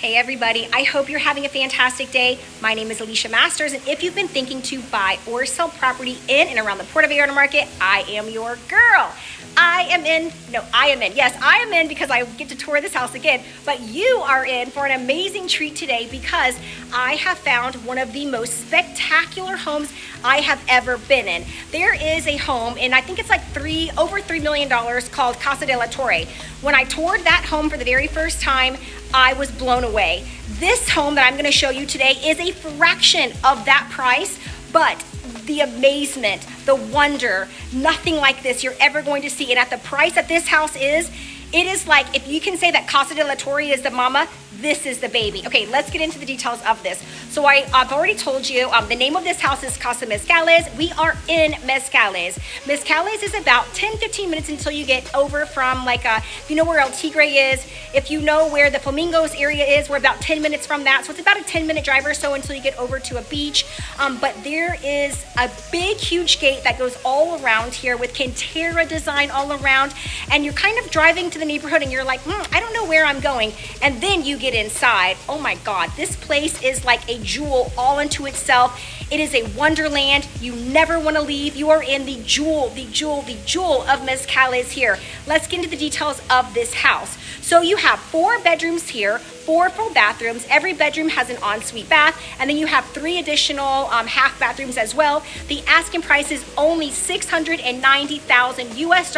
Hey everybody, I hope you're having a fantastic day. My name is Alicia Masters, and if you've been thinking to buy or sell property in and around the Puerto Vallarta market, I am your girl. I am in because I get to tour this house again, but you are in for an amazing treat today because I have found one of the most spectacular homes I have ever been in. There is a home, and I think it's like over $3 million called Casa de la Torre. When I toured that home for the very first time, I was blown away. This home that I'm gonna show you today is a fraction of that price, but the amazement, the wonder, nothing like this you're ever going to see. And at the price that this house is, it is like, if you can say that Casa de la Torre is the mama, this is the baby. Okay, let's get into the details of this. So I've already told you, the name of this house is Casa Mezcales. We are in Mezcales. Mezcales is about 10-15 minutes until you get over from if you know where El Tigre is, if you know where the Flamingos area is, we're about 10 minutes from that. So it's about a 10-minute drive or so until you get over to a beach. But there is a big, huge gate that goes all around here with Cantera design all around. And you're kind of driving to the neighborhood and you're like, I don't know where I'm going. And then you get inside. Oh my God, this place is like a jewel all unto itself. It is a wonderland. You never want to leave. You are in the jewel of Mezcales here. Let's get into the details of this house. So you have 4 bedrooms here, 4 full bathrooms. Every bedroom has an ensuite bath, and then you have 3 additional half bathrooms as well. The asking price is only $690,000 US.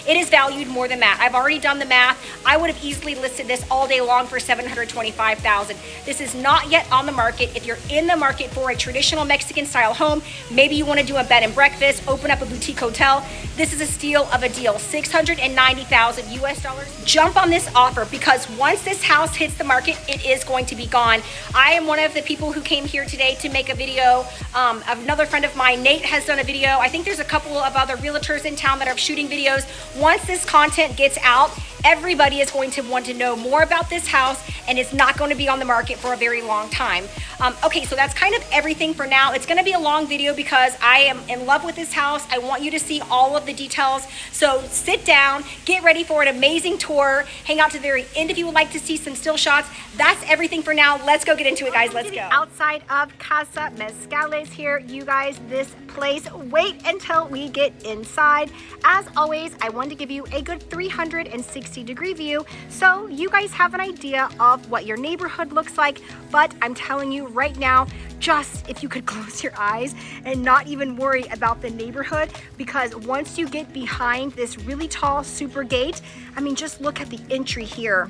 It is valued more than that. I've already done the math. I would have easily listed this all day long for $725,000. This is not yet on the market. If you're in the market for a traditional Mexican style home, maybe you want to do a bed and breakfast, open up a boutique hotel, this is a steal of a deal. $690,000 US. Jump on this offer because once this house hits the market, it is going to be gone. I am one of the people who came here today to make a video. Another friend of mine, Nate, has done a video. I think there's a couple of other realtors in town that are shooting videos. Once this content gets out, everybody is going to want to know more about this house, and it's not going to be on the market for a very long time. Okay, so that's kind of everything for now. It's going to be a long video because I am in love with this house. I want you to see all of the details. So sit down, get ready for an amazing tour, hang out to the very end if you would like to see some still shots. That's everything for now. Let's go get into it, guys. Let's go. Outside of Casa Mezcales here, you guys, this place, wait until we get inside. As always, I want to give you a good 360-degree view so you guys have an idea of what your neighborhood looks like. But I'm telling you right now, just if you could close your eyes and not even worry about the neighborhood, because once you get behind this really tall super gate, I mean, just look at the entry here.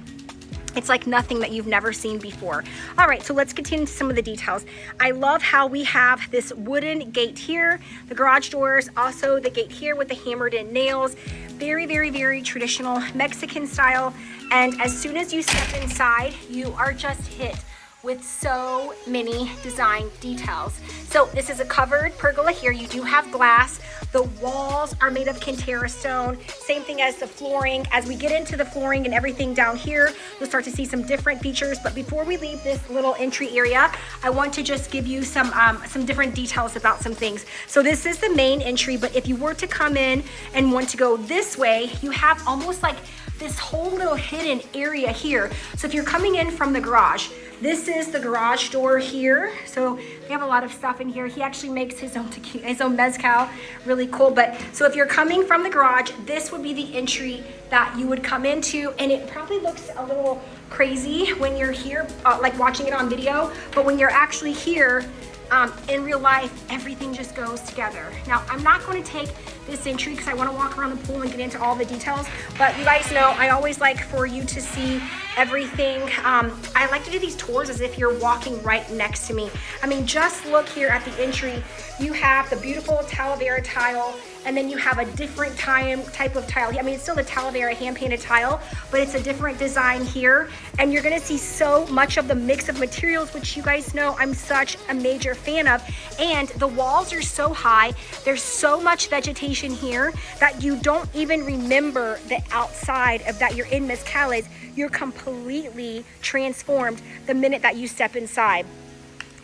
It's like nothing that you've never seen before. All right, so let's continue into some of the details. I love how we have this wooden gate here, the garage doors, also the gate here with the hammered in nails. Very, very, very traditional Mexican style. And as soon as you step inside, you are just hit with so many design details. So this is a covered pergola here. You do have glass. The walls are made of Cantera stone. Same thing as the flooring. As we get into the flooring and everything down here, you'll start to see some different features. But before we leave this little entry area, I want to just give you some different details about some things. So this is the main entry, but if you were to come in and want to go this way, you have almost like this whole little hidden area here. So if you're coming in from the garage, this is the garage door here. So we have a lot of stuff in here. He actually makes his own mezcal, really cool. But so if you're coming from the garage, this would be the entry that you would come into, and it probably looks a little crazy when you're here, like watching it on video, but when you're actually here, in real life, everything just goes together. Now, I'm not going to take this entry because I want to walk around the pool and get into all the details, but you guys know I always like for you to see everything. I like to do these tours as if you're walking right next to me. I mean, just look here at the entry. You have the beautiful Talavera tile, and then you have a different type of tile. I mean, it's still the Talavera hand-painted tile, but it's a different design here. And you're gonna see so much of the mix of materials, which you guys know I'm such a major fan of. And the walls are so high, there's so much vegetation here that you don't even remember the outside of that you're in Mezcales. You're completely transformed the minute that you step inside.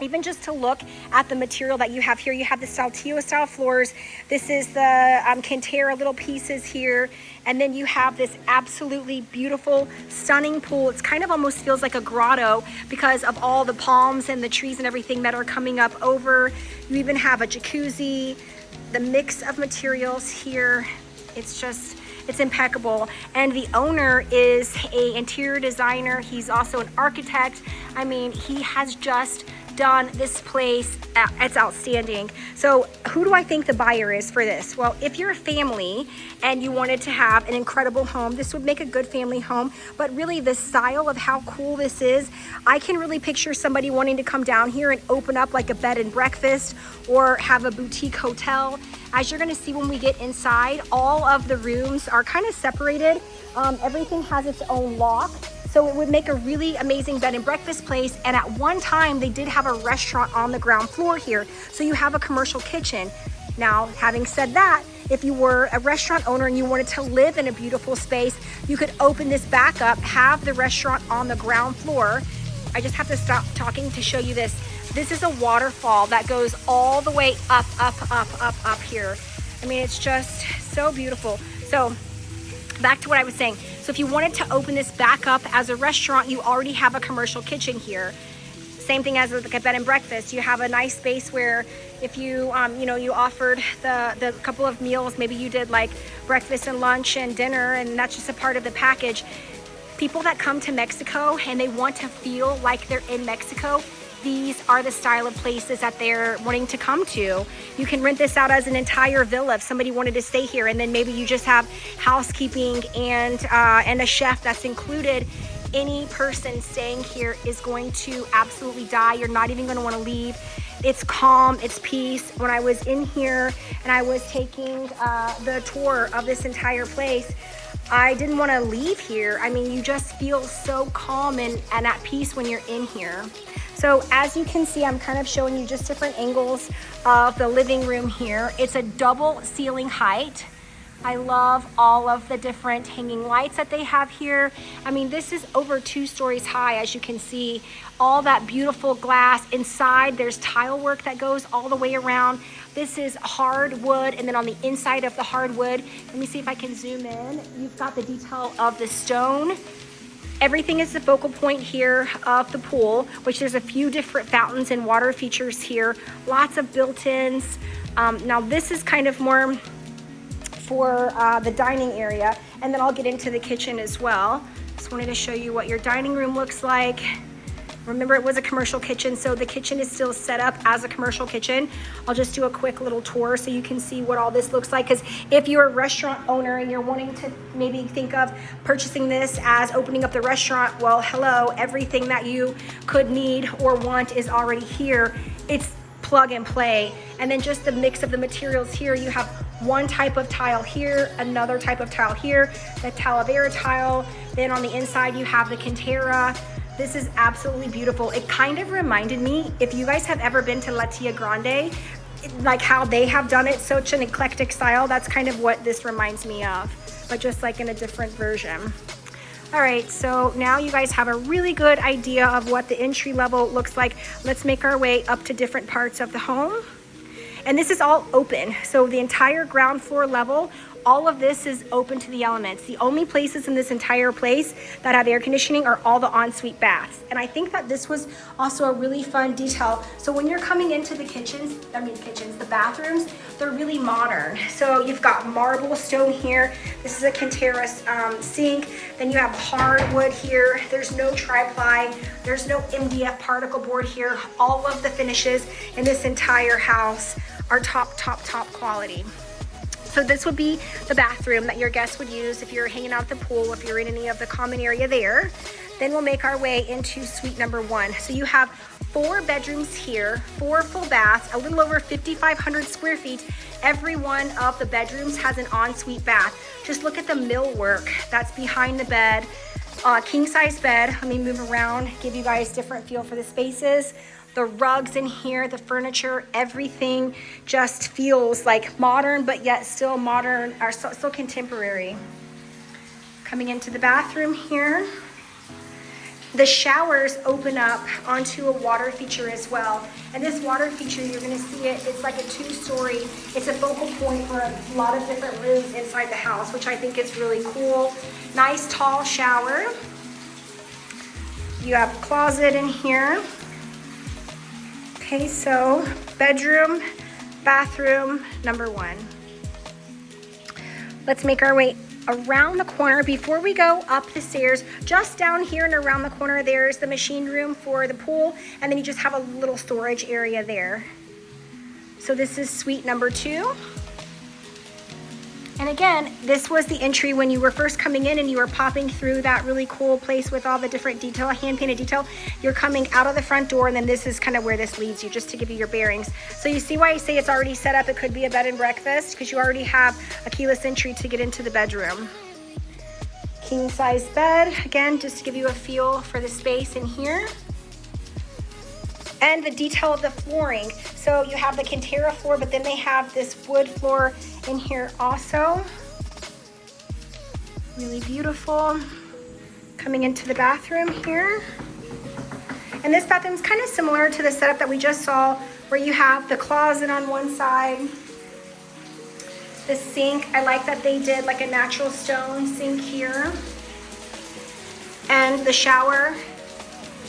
Even just to look at the material that you have here, you have the Saltillo style floors. This is the Cantera little pieces here. And then you have this absolutely beautiful, stunning pool. It's kind of almost feels like a grotto because of all the palms and the trees and everything that are coming up over. You even have a jacuzzi, the mix of materials here. It's impeccable. And the owner is an interior designer. He's also an architect. I mean, he has just done this place. It's outstanding. So who do I think the buyer is for this? Well, if you're a family and you wanted to have an incredible home, this would make a good family home. But really the style of how cool this is, I can really picture somebody wanting to come down here and open up like a bed and breakfast or have a boutique hotel. As you're gonna see when we get inside, all of the rooms are kind of separated. Everything has its own lock. So it would make a really amazing bed and breakfast place. And at one time they did have a restaurant on the ground floor here. So you have a commercial kitchen. Now, having said that, if you were a restaurant owner and you wanted to live in a beautiful space, you could open this back up, have the restaurant on the ground floor. I just have to stop talking to show you this. This is a waterfall that goes all the way up here. I mean, it's just so beautiful. So back to what I was saying. So if you wanted to open this back up as a restaurant, you already have a commercial kitchen here. Same thing as like a bed and breakfast. You have a nice space where if you, you offered the couple of meals, maybe you did like breakfast and lunch and dinner, and that's just a part of the package. People that come to Mexico and they want to feel like they're in Mexico, these are the style of places that they're wanting to come to. You can rent this out as an entire villa if somebody wanted to stay here, and then maybe you just have housekeeping and a chef that's included. Any person staying here is going to absolutely die. You're not even going to want to leave. It's calm, it's peace. When I was in here and I was taking the tour of this entire place, I didn't want to leave here. I mean, you just feel so calm and at peace when you're in here. So as you can see, I'm kind of showing you just different angles of the living room here. It's a double ceiling height. I love all of the different hanging lights that they have here. I mean, this is over 2 stories high, as you can see. All that beautiful glass. Inside, there's tile work that goes all the way around. This is hardwood, and then on the inside of the hardwood, let me see if I can zoom in. You've got the detail of the stone. Everything is the focal point here of the pool, which there's a few different fountains and water features here. Lots of built-ins. Now this is kind of more for the dining area, and then I'll get into the kitchen as well. Just wanted to show you what your dining room looks like. Remember, it was a commercial kitchen, so the kitchen is still set up as a commercial kitchen. I'll just do a quick little tour so you can see what all this looks like, because if you're a restaurant owner and you're wanting to maybe think of purchasing this as opening up the restaurant, well, hello, everything that you could need or want is already here. It's plug and play. And then just the mix of the materials here, you have one type of tile here, another type of tile here, the Talavera tile. Then on the inside, you have the Cantera. This is absolutely beautiful. It kind of reminded me, if you guys have ever been to La Tia Grande, like how they have done it, such an eclectic style, that's kind of what this reminds me of, but just like in a different version. All right, so now you guys have a really good idea of what the entry level looks like. Let's make our way up to different parts of the home. And this is all open. So the entire ground floor level, all of this is open to the elements. The only places in this entire place that have air conditioning are all the ensuite baths. And I think that this was also a really fun detail. So when you're coming into the the bathrooms, they're really modern. So you've got marble stone here. This is a Cantera sink. Then you have hardwood here. There's no tri-ply. There's no MDF particle board here. All of the finishes in this entire house are top quality. So this would be the bathroom that your guests would use if you're hanging out at the pool, if you're in any of the common area there. Then we'll make our way into suite number 1. So you have 4 bedrooms here, 4 full baths, a little over 5,500 square feet. Every one of the bedrooms has an ensuite bath. Just look at the millwork that's behind the bed. King size bed. Let me move around, give you guys different feel for the spaces. The rugs in here, the furniture, everything just feels like modern, but yet still modern, or still contemporary. Coming into the bathroom here, The showers open up onto a water feature as well. And this water feature, you're gonna see it, it's like a 2-story. It's a focal point for a lot of different rooms inside the house, which I think is really cool. Nice tall shower. You have a closet in here. Okay, so bedroom, bathroom, number 1. Let's make our way around the corner. Before we go up the stairs, just down here and around the corner, there's the machine room for the pool, and then you just have a little storage area there. So this is suite number 2. And again, this was the entry when you were first coming in and you were popping through that really cool place with all the different detail, hand-painted detail. You're coming out of the front door, and then this is kind of where this leads you, just to give you your bearings. So you see why I say it's already set up. It could be a bed and breakfast because you already have a keyless entry to get into the bedroom. King size bed, again, just to give you a feel for the space in here. And the detail of the flooring. So you have the Cantera floor, but then they have this wood floor in here also. Really beautiful. Coming into the bathroom here. And this bathroom is kind of similar to the setup that we just saw, where you have the closet on one side. The sink, I like that they did like a natural stone sink here. And the shower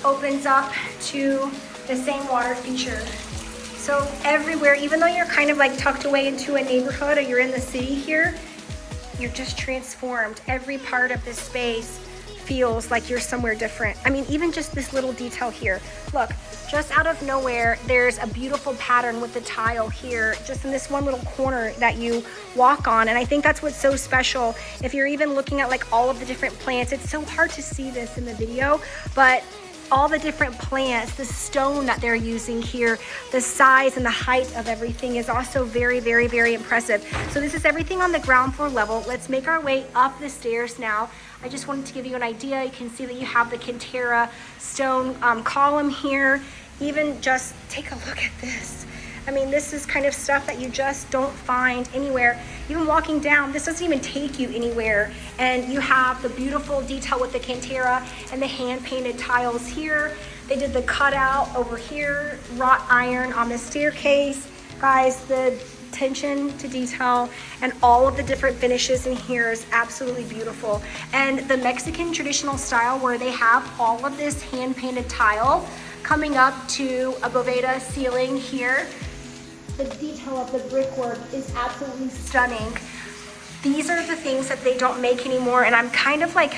opens up to the same water feature. So everywhere, even though you're kind of like tucked away into a neighborhood or you're in the city here, you're just transformed. Every part of this space feels like you're somewhere different. I mean, even just this little detail here. Look, just out of nowhere, there's a beautiful pattern with the tile here, just in this one little corner that you walk on. And I think that's what's so special. If you're even looking at like all of the different plants, it's so hard to see this in the video, but all the different plants, the stone that they're using here, the size and the height of everything is also very, very, very impressive. So this is everything on the ground floor level. Let's make our way up the stairs now. I just wanted to give you an idea. You can see that you have the Cantera stone column here. Even just take a look at this. I mean, this is kind of stuff that you just don't find anywhere. Even walking down, this doesn't even take you anywhere. And you have the beautiful detail with the Cantera and the hand-painted tiles here. They did the cutout over here, wrought iron on the staircase. Guys, the attention to detail and all of the different finishes in here is absolutely beautiful. And the Mexican traditional style, where they have all of this hand-painted tile coming up to a boveda ceiling here. The detail of the brickwork is absolutely stunning. These are the things that they don't make anymore, and I'm kind of like,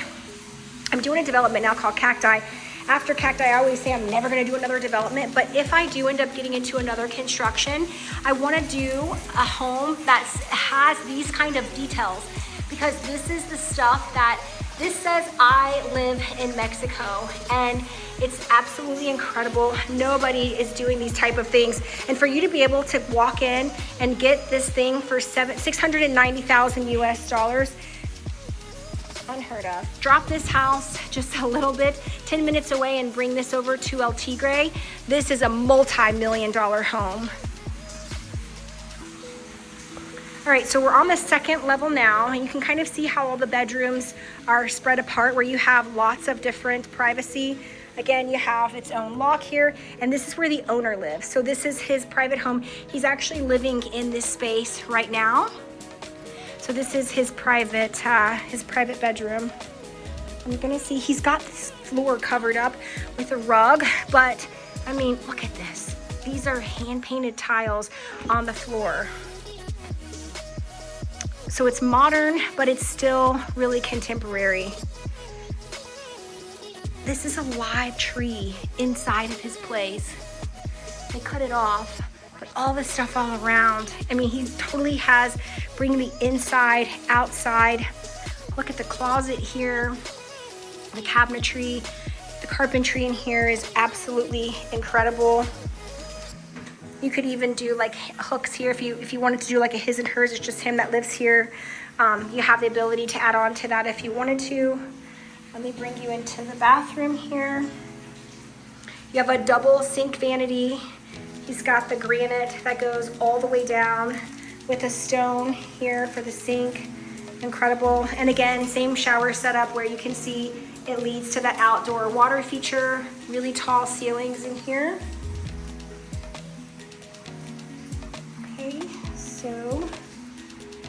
I'm doing a development now called Cacti. After Cacti, I always say I'm never gonna do another development, but if I do end up getting into another construction, I wanna do a home that has these kind of details, because this is the stuff that, this says I live in Mexico, and it's absolutely incredible. Nobody is doing these type of things. And for you to be able to walk in and get this thing for $690,000 US, unheard of. Drop this house just a little bit, 10 minutes away, and bring this over to El Tigre. This is a multi-million-dollar home. All right, so we're on the second level now, and you can kind of see how all the bedrooms are spread apart, where you have lots of different privacy. Again, you have its own lock here, and this is where the owner lives. So this is his private home. He's actually living in this space right now. So this is his private bedroom. I'm gonna see, he's got this floor covered up with a rug, but I mean, look at this. These are hand-painted tiles on the floor. So it's modern, but it's still really contemporary. This is a live tree inside of his place. They cut it off, but all the stuff all around. I mean, he totally has bringing the inside, outside. Look at the closet here, the cabinetry, the carpentry in here is absolutely incredible. You could even do like hooks here if you wanted to do like a his and hers. It's just him that lives here. You have the ability to add on to that if you wanted to. Let me bring you into the bathroom here. You have a double sink vanity. He's got the granite that goes all the way down with a stone here for the sink. Incredible. And again, same shower setup where you can see It leads to that outdoor water feature, really tall ceilings in here. Okay, so,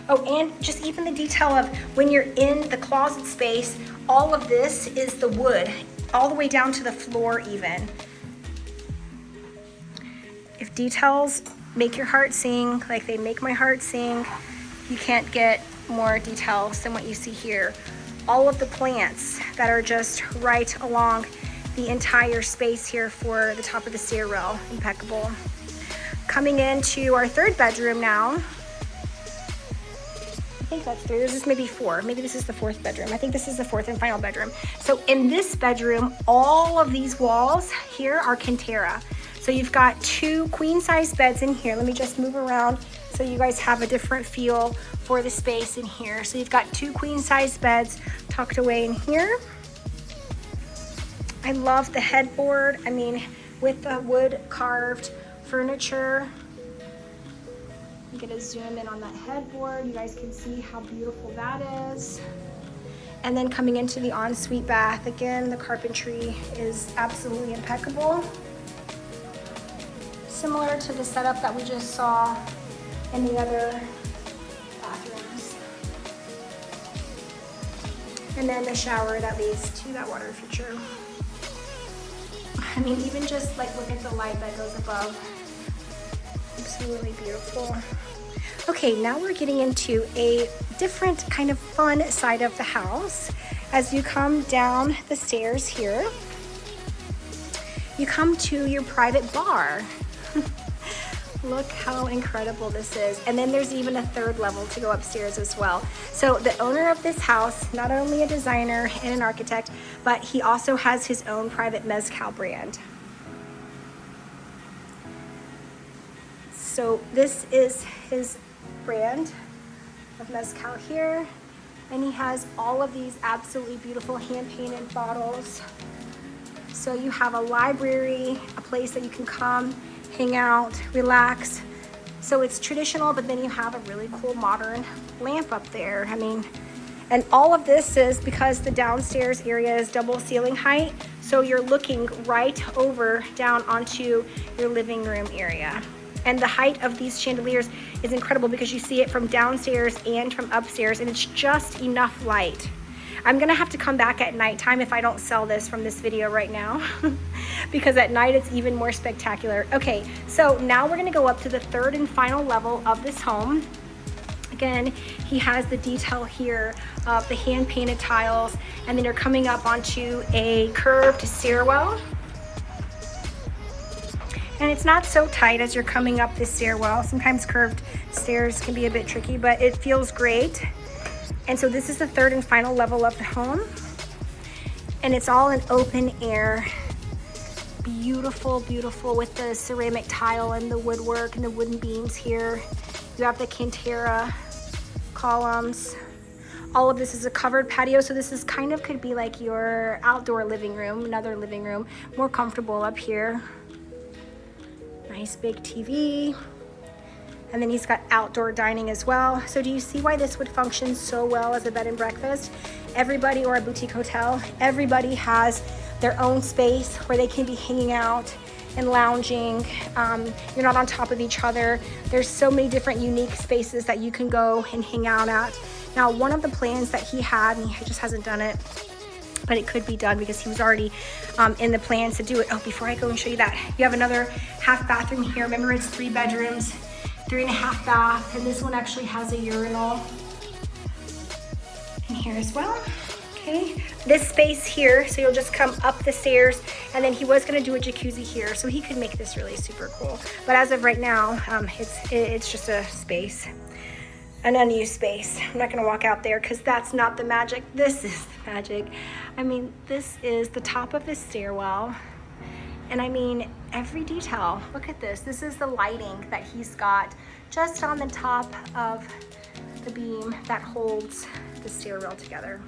oh, and just even the detail of when you're in the closet space, all of this is the wood, all the way down to the floor even. If details make your heart sing, like they make my heart sing, you can't get more details than what you see here. All of the plants that are just right along the entire space here for the top of the stairwell, impeccable. Coming into our third bedroom now. I think that's three, this is maybe four. Maybe this is the fourth bedroom. I think this is the fourth and final bedroom. So in this bedroom, all of these walls here are Cantera. So you've got 2 queen size beds in here. Let me just move around so you guys have a different feel for the space in here. So you've got 2 queen size beds tucked away in here. I love the headboard. I mean, with the wood carved furniture. I'm gonna zoom in on that headboard. You guys can see how beautiful that is. And then coming into the ensuite bath, again, the carpentry is absolutely impeccable. Similar to the setup that we just saw in the other bathrooms. And then the shower that leads to that water feature. I mean, even just like look at the light that goes above. Absolutely beautiful. Okay, now we're getting into a different kind of fun side of the house. As you come down the stairs here, you come to your private bar. Look how incredible this is. And then there's even a third level to go upstairs as well. So the owner of this house, not only a designer and an architect, but he also has his own private mezcal brand. So this is his brand of mezcal here. And he has all of these absolutely beautiful hand-painted bottles. So you have a library, a place that you can come, hang out, relax. So it's traditional, but then you have a really cool modern lamp up there. I mean, and all of this is because the downstairs area is double ceiling height. So you're looking right over down onto your living room area. And the height of these chandeliers is incredible because you see it from downstairs and from upstairs, and it's just enough light. I'm gonna have to come back at nighttime if I don't sell this from this video right now because at night it's even more spectacular. Okay, so now we're gonna go up to the third and final level of this home. Again, he has the detail here of the hand-painted tiles, and then you're coming up onto a curved stairwell. And it's not so tight as you're coming up this stairwell. Sometimes curved stairs can be a bit tricky, but it feels great. And so this is the third and final level of the home. And it's all in open air. Beautiful, beautiful with the ceramic tile and the woodwork and the wooden beams here. You have the Cantera columns. All of this is a covered patio. So this is kind of could be like your outdoor living room, another living room, more comfortable up here. Nice big TV. And then he's got outdoor dining as well. So do you see why this would function so well as a bed and breakfast? Everybody, or a boutique hotel, everybody has their own space where they can be hanging out and lounging. You're not on top of each other. There's so many different unique spaces that you can go and hang out at. Now, one of the plans that he had, and he just hasn't done it, but it could be done because he was already in the plans to do it. Oh, before I go and show you that, you have another half bathroom here. Remember, it's 3 bedrooms. 3.5 bath, and this one actually has a urinal in here as well. Okay, this space here, so you'll just come up the stairs, and then he was going to do a jacuzzi here, so he could make this really super cool. But as of right now, it's just a space, an unused space. I'm not going to walk out there because that's not the magic. This is the magic. I mean, this is the top of the stairwell. And I mean, every detail, look at this. This is the lighting that he's got just on the top of the beam that holds the stairwell together.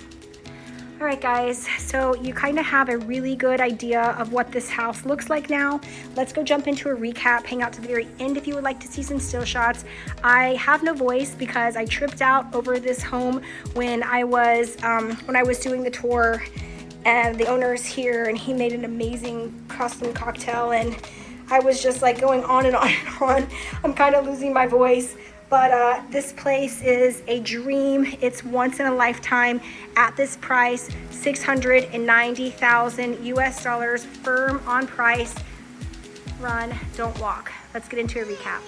All right, guys, so you kind of have a really good idea of what this house looks like now. Let's go jump into a recap, hang out to the very end if you would like to see some still shots. I have no voice because I tripped out over this home when I was doing the tour, and the owner's here, and he made an amazing custom cocktail, and I was just like going on and on and on. I'm kind of losing my voice, but this place is a dream. It's once in a lifetime at this price, $690,000 US dollars, firm on price. Run, don't walk. Let's get into a recap.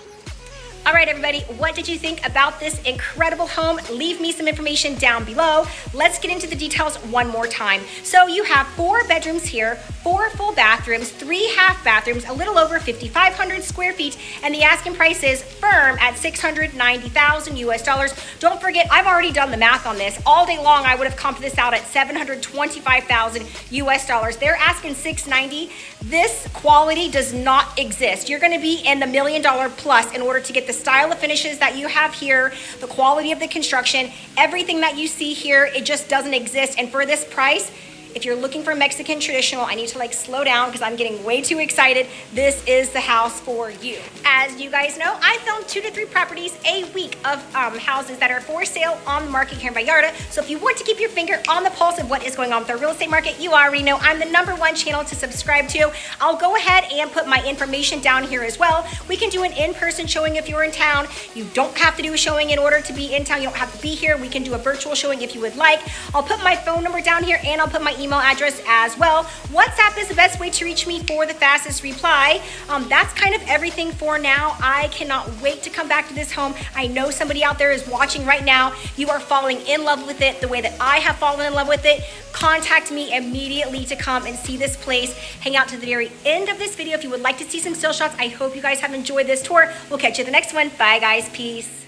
All right, everybody, what did you think about this incredible home? Leave me some information down below. Let's get into the details one more time. So you have 4 bedrooms here, 4 full bathrooms, 3 half bathrooms, a little over 5,500 square feet, and the asking price is firm at $690,000 US dollars. Don't forget, I've already done the math on this. All day long, I would have comped this out at $725,000 US dollars. They're asking $690. This quality does not exist. You're gonna be in the $1 million plus in order to get the style of finishes that you have here, the quality of the construction, everything that you see here, it just doesn't exist. And for this price, if you're looking for Mexican traditional, I need to like slow down because I'm getting way too excited. This is the house for you. As you guys know, I film 2 to 3 properties a week of houses that are for sale on the market here in Vallarta. So if you want to keep your finger on the pulse of what is going on with the real estate market, you already know I'm the #1 channel to subscribe to. I'll go ahead and put my information down here as well. We can do an in-person showing if you're in town. You don't have to do a showing in order to be in town. You don't have to be here. We can do a virtual showing if you would like. I'll put my phone number down here, and I'll put my email address as well. WhatsApp is the best way to reach me for the fastest reply. That's kind of everything for now. I cannot wait to come back to this home. I know somebody out there is watching right now. You are falling in love with it the way that I have fallen in love with it. Contact me immediately to come and see this place. Hang out to the very end of this video if you would like to see some still shots. I hope you guys have enjoyed this tour. We'll catch you in the next one. Bye guys, peace.